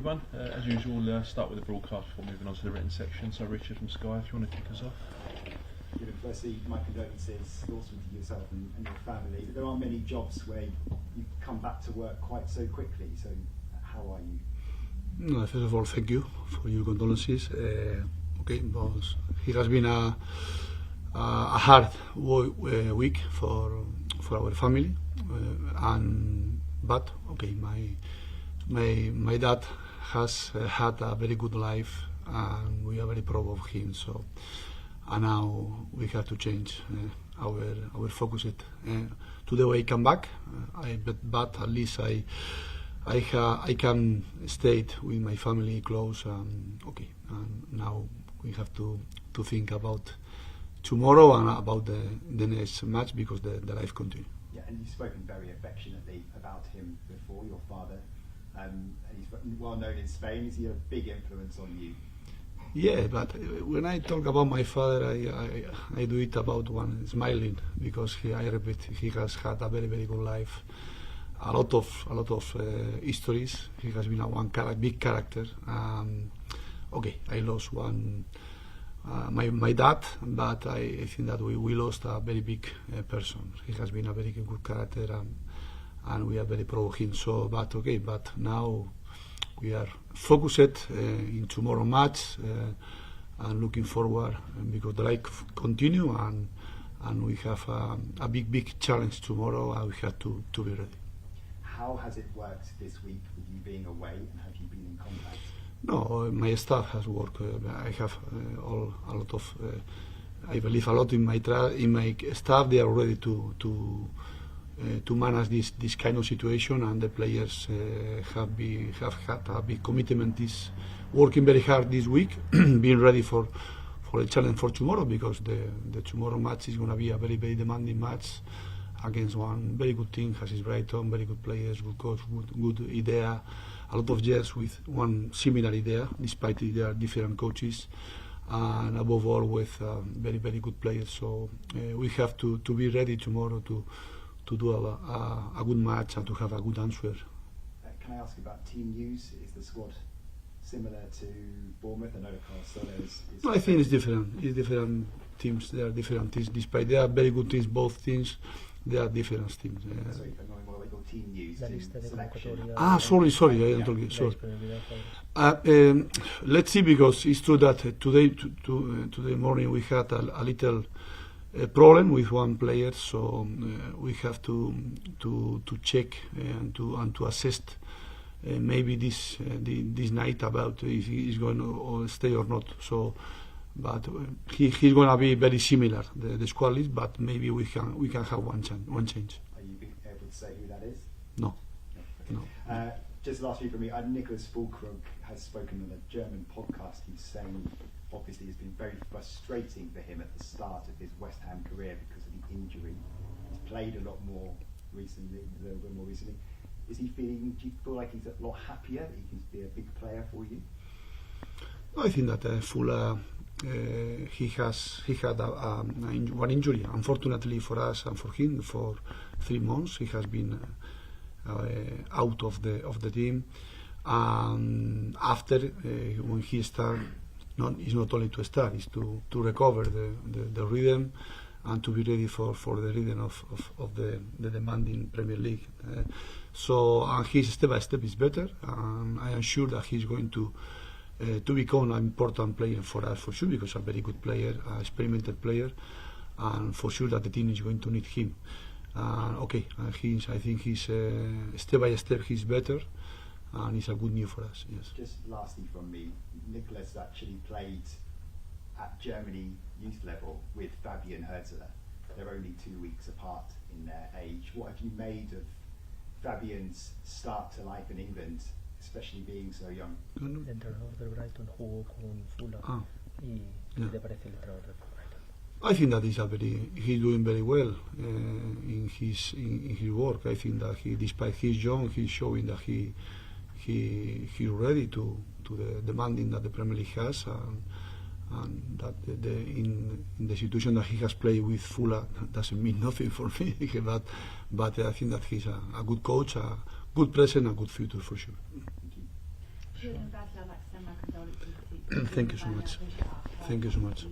everyone. As usual, start with the broadcast before moving on to the written section. So Richard from Sky, if you want to kick us off. Firstly, my condolences also to yourself and your family. There aren't many jobs where you come back to work quite so quickly, so how are you? No, first of all, thank you for your condolences. But it has been a hard week for our family, but my dad has had a very good life, and we are very proud of him. So, and now we have to change our focus to the way I come back. But at least I can stay with my family close. And now we have to think about tomorrow and about the next match, because the life continues. Yeah, and you've spoken very affectionately about him before, your father. And he's well known in Spain. Is he a big influence on you? Yeah, but when I talk about my father, I do it about one smiling, because I repeat, he has had a very, very good life. A lot of histories. He has been a big character. I lost one, my dad, but I think that we lost a very big person. He has been a very good character, and we are very proud of him. So, but now we are focused in tomorrow match, and looking forward, because the life continue, and we have a big challenge tomorrow, and we have to be ready. How has it worked this week with you being away, and have you been in contact? No, my staff has worked. I have I believe a lot in my staff. They are ready to manage this kind of situation, and the players have had a big commitment. Is working very hard this week, being ready for the challenge for tomorrow, because the tomorrow match is going to be a very, very demanding match against one very good team, as is Brighton. Very good players, good coach, good idea. A lot of years with one similar idea, despite they are different coaches, and above all with very, very good players. So we have to be ready tomorrow to do a good match and to have a good answer. Can I ask about team news? Is the squad similar to Bournemouth? I know Carl is No, I think it's different. It's different teams. They are different teams. Despite they are very good teams, both teams, they are different teams. Sorry, I'm going more like your team news, team selection. Sorry, I don't talk. Sorry. Let's see, because it's true that today morning we had a little problem with one player, so we have to check and to assess maybe this night about if he is going to stay or not. So, but he's going to be very similar, the squad list, but maybe we can have one change. Are you able to say who that is? No. Okay. No. Just lastly from me, Nicholas Füllkrug has spoken on a German podcast. He's saying obviously it's been very frustrating for him at the start of his West Ham career because of the injury. He's played a lot more recently, a little bit more recently. Do you feel like he's a lot happier, that he can be a big player for you? I think that he had one injury, unfortunately for us and for him, for 3 months. He has been out of the team, and after when he started, it's not only to start, it's to recover the rhythm and to be ready for the rhythm of the demanding Premier League. So his step by step is better, and I am sure that he's going to become an important player for us, for sure, because a very good player, experimented player, and for sure that the team is going to need him. I think he's step by step he's better, and it's a good news for us. Yes. Just lastly from me, Nicholas actually played at Germany youth level with Fabian Hera. They're only 2 weeks apart in their age. What have you made of Fabian's start to life in England, especially being so young? El entrenador del Brighton jugó con Fulham y ¿qué te parece el entrenador del Brighton? I think that he's doing very well in his work. I think that despite he's young, he's showing that he's ready to the demanding that the Premier League has, and that in the situation that he has played with Fulham doesn't mean nothing for me. But I think that he's a good coach, a good present, a good future for sure. Sure. Thank you so much. Thank you so much.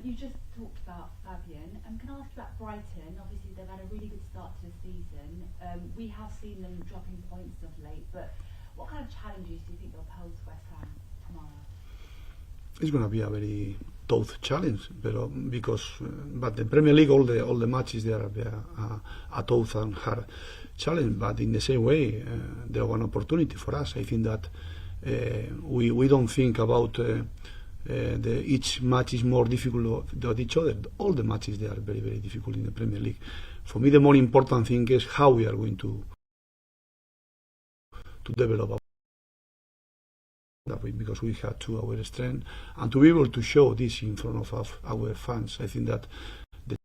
You just talked about Fabian. Can I ask about Brighton? Obviously, they've had a really good start to the season. We have seen them dropping points of late, but what kind of challenges do you think they'll pose West Ham tomorrow? It's going to be a very tough challenge, but the Premier League, all the matches they are a tough and hard challenge. But in the same way, they're one opportunity for us. I think that we don't think about each match is more difficult than each other. All the matches they are very, very difficult in the Premier League. For me, the more important thing is how we are going to develop that way, because we have to our strength and to be able to show this in front of our fans. I think that the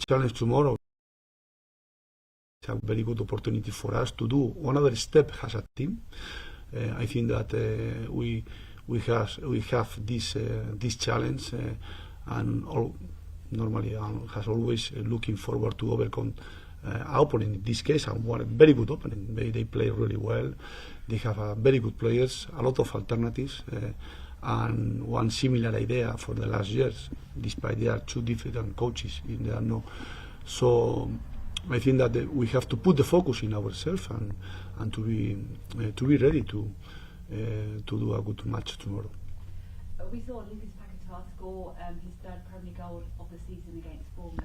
challenge tomorrow is a very good opportunity for us to do another step as a team. I think that we have this challenge and normally has always looking forward to overcome our opponent. In this case, one very good opponent. They play really well. They have very good players, a lot of alternatives, and one similar idea for the last years, despite they are two different coaches. So I think that we have to put the focus in ourselves and to be ready to do a good match tomorrow. We saw Lucas Paquetá score his third Premier League goal of the season against Bournemouth.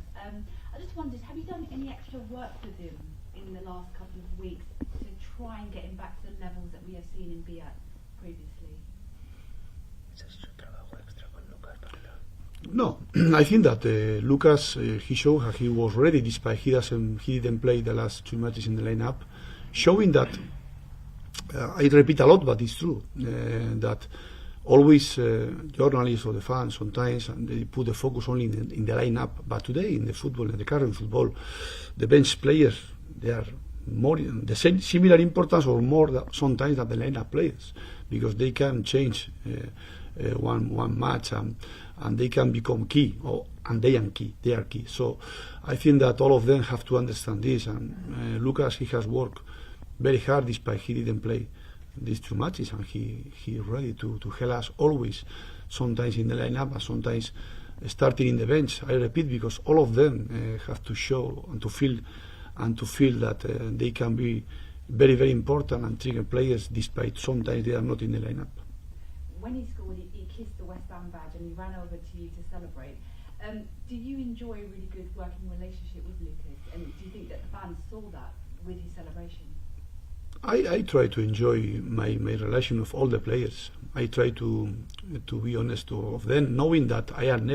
I just wondered, have you done any extra work with him in the last couple of weeks to try and get him back to the levels that we have seen him be at previously? No, I think that Lucas he showed how he was ready, despite he didn't play the last two matches in the lineup, showing that I repeat a lot, but it's true that always journalists or the fans sometimes they put the focus only in the lineup. But today in the football, in the current football, the bench players they are more the same similar importance or more sometimes than the lineup players, because they can change one match and they can become key, and they are key. So I think that all of them have to understand this. And Lucas, he has worked very hard, despite he didn't play these two matches, and he ready to help us always, sometimes in the lineup and sometimes starting in the bench. I repeat, because all of them have to show and to feel that they can be very, very important and trigger players, despite sometimes they are not in the lineup. When he scored, he kissed the West Ham badge and he ran over to you to celebrate. Do you enjoy a really good working relationship with Lucas, and do you think that the fans saw that with his celebration? I try to enjoy my relation with all the players. I try to be honest of them, knowing that I am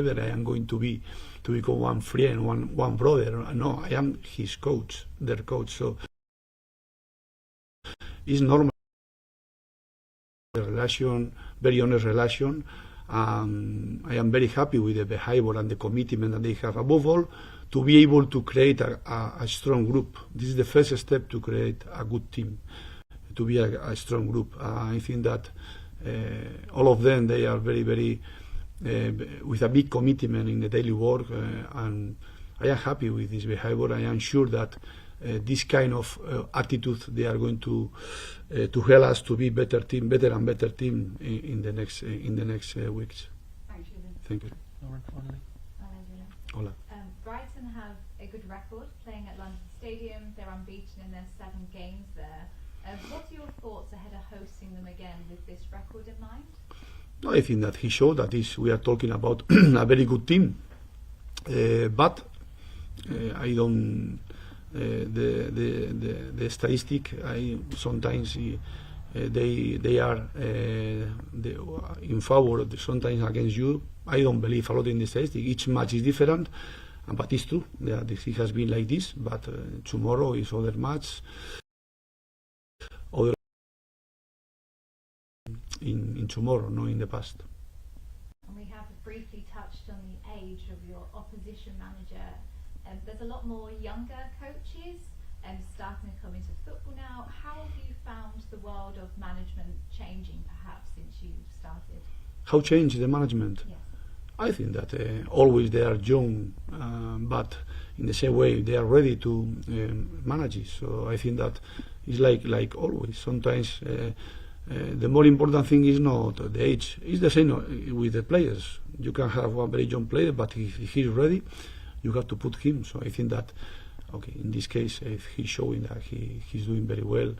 going to become one friend, one brother. No, I am his coach, their coach. So it's normal relation, very honest relation. I am very happy with the behavior and the commitment that they have. Above all, to be able to create a strong group. This is the first step to create a good team, to be a strong group. I think that all of them, they are very, very with a big commitment in the daily work, and I am happy with this behavior. I am sure that this kind of attitude, they are going to help us to be better and better team in the next weeks. Thanks, Julen. Thank you. Lauren, finally. Hola. Brighton have a good record playing at London Stadium. They're unbeaten in their 7 games there. What are your thoughts ahead of hosting them again with this record in mind? I think that he showed that we are talking about a very good team, but I don't the statistic. Sometimes they are in favor, sometimes against you. I don't believe a lot in the statistic. Each match is different, but it's true that it has been like this. But tomorrow is other match, other in tomorrow, not in the past. And we have briefly touched on the age of your opposition manager. There's a lot more younger coaches starting to come into football now. How have you found the world of management changing, perhaps, since you started? How changed the management? Yes. I think that always they are young, but in the same way they are ready to manage it. So I think that it's like always. Sometimes the more important thing is not the age. It's the same with the players. You can have one very young player, but if he's ready, you have to put him. So I think that, okay, in this case, if he's showing that he's doing very well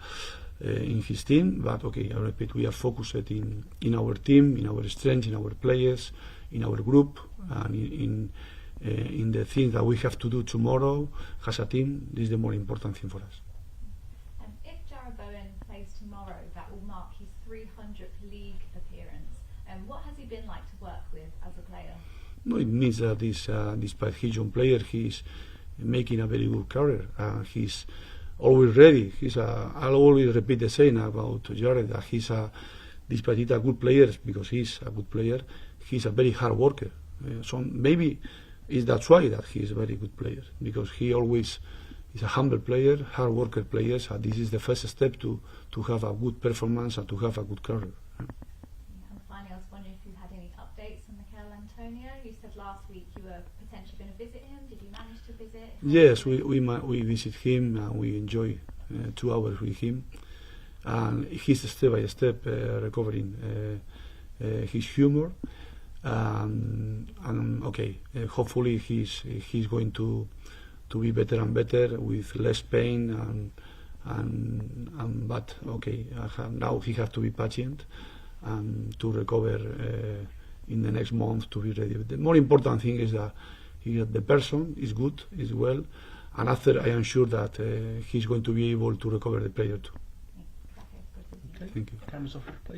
in his team, but okay, I repeat, we are focused in our team, in our strength, in our players, in our group, and in the things that we have to do tomorrow as a team. This is the more important thing for us. If Jarrod Bowen plays tomorrow, that will mark his 300th league appearance. What has he been like to work with as a player? No, it means that despite his young player, he's making a very good career. He's always ready. I'll always repeat the same about Jarrod, that despite he's a good player, because he's a good player, he's a very hard worker. So maybe that's why that he is a very good player, because he always is a humble player, hard worker player. So this is the first step to have a good performance and to have a good career. And finally, I was wondering if you had any updates on Michail Antonio. You said last week you were potentially going to visit him. Did you manage to visit? Yes, we visit him and we enjoy 2 hours with him. And he's step by step recovering his humor. And okay, hopefully he's going to be better and better with less pain but okay, now he has to be patient and to recover in the next month to be ready. The more important thing is that the person is good, is well, and after I am sure that he's going to be able to recover the player too. Okay. Thank you. Cameras off, please.